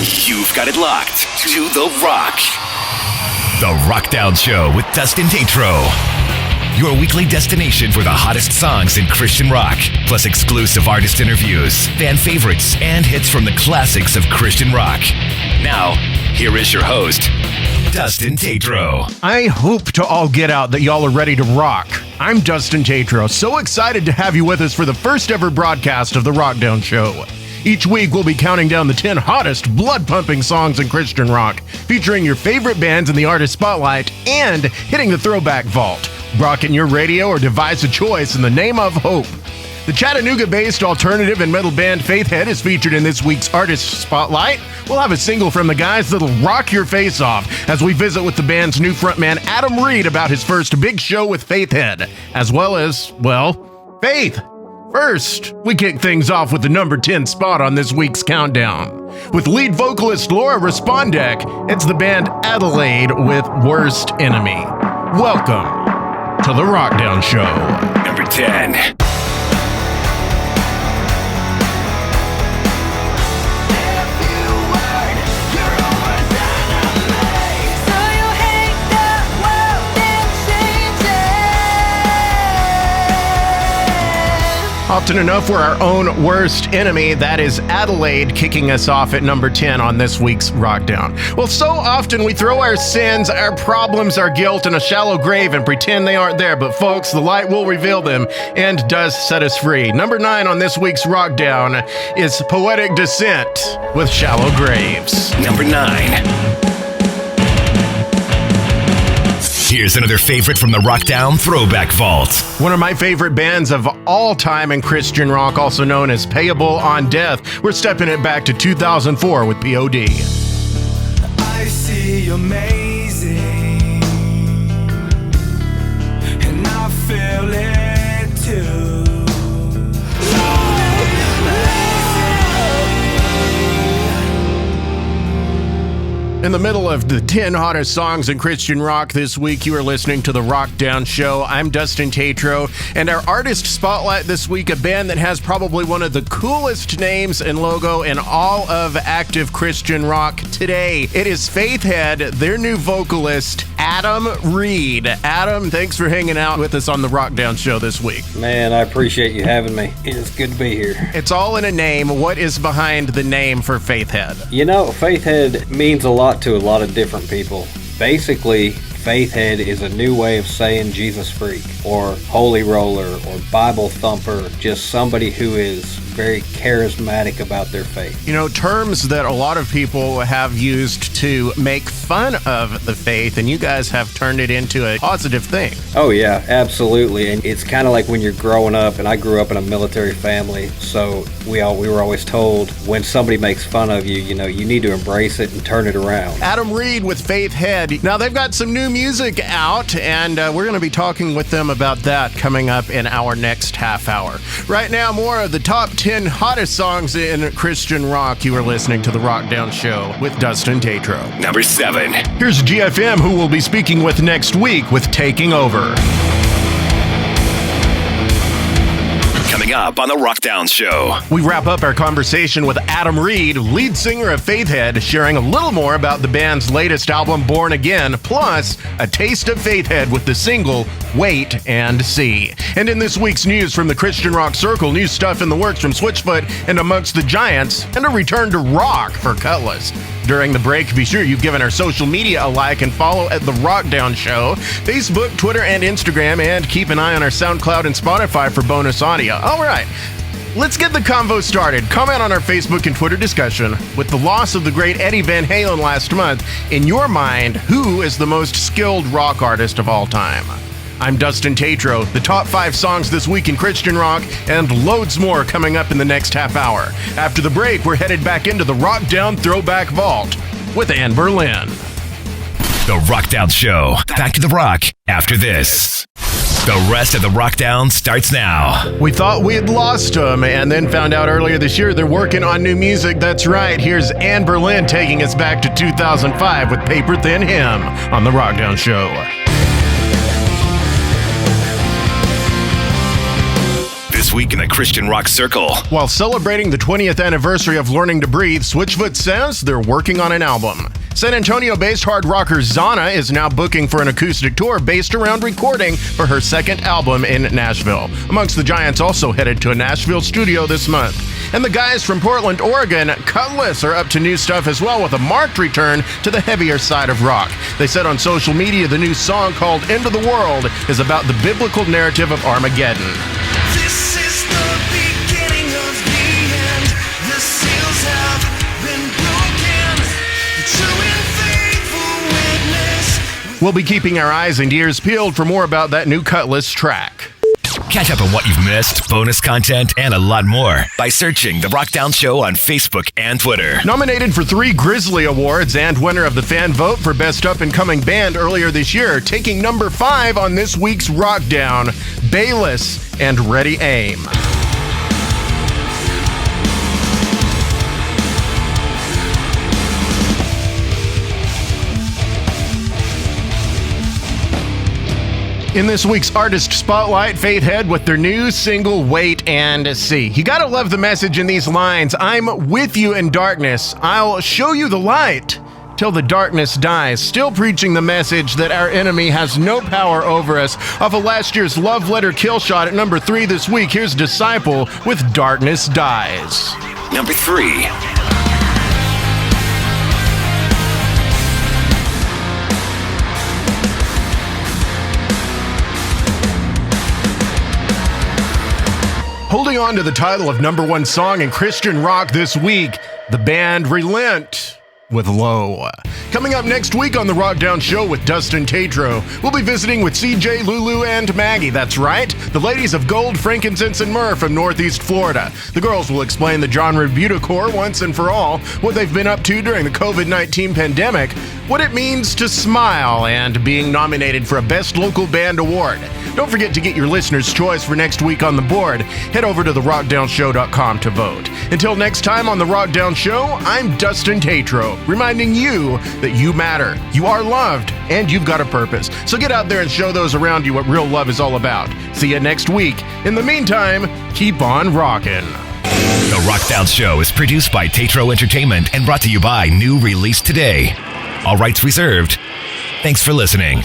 You've got it locked to The Rock. The RockDown Show with Dustin Tatro. Your weekly destination for the hottest songs in Christian rock, plus exclusive artist interviews, fan favorites, and hits from the classics of Christian rock. Now, here is your host, Dustin Tatro. I hope to all get out that y'all are ready to rock. I'm Dustin Tatro, so excited to have you with us for the first ever broadcast of the RockDown Show. Each week, we'll be counting down the 10 hottest, blood-pumping songs in Christian rock, featuring your favorite bands in the artist spotlight, and hitting the throwback vault. Rocking your radio or device of choice in the name of hope. The Chattanooga-based alternative and metal band Faithhead is featured in this week's artist spotlight. We'll have a single from the guys that'll rock your face off as we visit with the band's new frontman Adam Reed about his first big show with Faithhead, as well as, well, faith. First, we kick things off with the number 10 spot on this week's countdown. With lead vocalist Laura Respondek, it's the band Adelaide with Worst Enemy. Welcome to the RockDown Show. Number 10. Often enough, we're our own worst enemy. That is Adelaide kicking us off at number 10 on this week's RockDown. Well, so often we throw our sins, our problems, our guilt in a shallow grave and pretend they aren't there. But folks, the light will reveal them and does set us free. Number 9 on this week's RockDown is Poetic Descent with Shallow Graves. Number 9. Here's another favorite from the RockDown Throwback Vault. One of my favorite bands of all time in Christian rock, also known as Payable on Death. We're stepping it back to 2004 with POD. I see amazing, and I feel it too. In the middle of the 10 hottest songs in Christian rock this week, you are listening to the RockDown Show. I'm Dustin Tatro, and our artist spotlight this week, a band that has probably one of the coolest names and logo in all of active Christian rock today. It is Faithhead, their new vocalist, Adam Reed. Adam, thanks for hanging out with us on the RockDown Show this week. Man, I appreciate you having me. It's good to be here. It's all in a name. What is behind the name for Faithhead? You know, Faithhead means a lot to a lot of different people. Basically, Faithhead is a new way of saying Jesus freak, or holy roller, or Bible thumper, just somebody who is very charismatic about their faith. You know, terms that a lot of people have used to make fun of the faith, and you guys have turned it into a positive thing. Oh yeah, absolutely. And it's kind of like when you're growing up, and I grew up in a military family, so we were always told when somebody makes fun of you, you know, you need to embrace it and turn it around. Adam Reed with Faithhead. Now, they've got some new music out, and we're going to be talking with them about that coming up in our next half hour. Right now, more of the top 10 hottest songs in Christian rock. You are listening to the RockDown Show with Dustin Tatro. Number 7. Here's GFM, who we'll be speaking with next week with Taking Over. Coming up on the RockDown Show. We wrap up our conversation with Adam Reed, lead singer of Faithhead, sharing a little more about the band's latest album, Born Again, plus a taste of Faithhead with the single, Wait and See. And in this week's news from the Christian Rock Circle, new stuff in the works from Switchfoot and Amongst the Giants, and a return to rock for Cutlass. During the break, be sure you've given our social media a like and follow at The RockDown Show, Facebook, Twitter, and Instagram, and keep an eye on our SoundCloud and Spotify for bonus audio. All right, let's get the convo started. Comment on our Facebook and Twitter discussion. With the loss of the great Eddie Van Halen last month, in your mind, who is the most skilled rock artist of all time? I'm Dustin Tatro. The top 5 songs this week in Christian rock, and loads more coming up in the next half hour. After the break, we're headed back into the RockDown Throwback Vault with Ann Berlin. The RockDown Show. Back to the rock after this. The rest of the RockDown starts now. We thought we had lost them, and then found out earlier this year they're working on new music. That's right. Here's Ann Berlin taking us back to 2005 with Paper Thin Hymn on the RockDown Show. This this week in the Christian rock circle. While celebrating the 20th anniversary of Learning to Breathe, Switchfoot says they're working on an album. San Antonio-based hard rocker Zana is now booking for an acoustic tour based around recording for her second album in Nashville. Amongst the Giants also headed to a Nashville studio this month. And the guys from Portland, Oregon, Cutlass, are up to new stuff as well with a marked return to the heavier side of rock. They said on social media the new song called End of the World is about the biblical narrative of Armageddon. This is the beginning of the end. The seals have been broken. The true and faithful witness. We'll be keeping our eyes and ears peeled for more about that new Cutlass track. Catch up on what you've missed, bonus content, and a lot more by searching The RockDown Show on Facebook and Twitter. Nominated for 3 Grizzly Awards and winner of the fan vote for Best Up-and-Coming Band earlier this year, taking number 5 on this week's RockDown, Bayless and Ready Aim. In this week's Artist Spotlight, Faithhead with their new single, Wait and See. You gotta love the message in these lines. I'm with you in darkness. I'll show you the light till the darkness dies. Still preaching the message that our enemy has no power over us. Off of last year's Love Letter Kill Shot at number 3 this week, here's Disciple with Darkness Dies. Number 3. Holding on to the title of number 1 song in Christian rock this week, the band Relent with Low. Coming up next week on the RockDown Show with Dustin Tatro, we'll be visiting with CJ, Lulu, and Maggie. That's right, the ladies of Gold, Frankincense, and Myrrh from Northeast Florida. The girls will explain the genre of Butycore once and for all, what they've been up to during the COVID-19 pandemic, what it means to smile, and being nominated for a Best Local Band Award. Don't forget to get your listener's choice for next week on the board. Head over to therockdownshow.com to vote. Until next time on The RockDown Show, I'm Dustin Tatro, reminding you that you matter, you are loved, and you've got a purpose. So get out there and show those around you what real love is all about. See you next week. In the meantime, keep on rockin'. The RockDown Show is produced by Tatro Entertainment and brought to you by New Release Today. All rights reserved. Thanks for listening.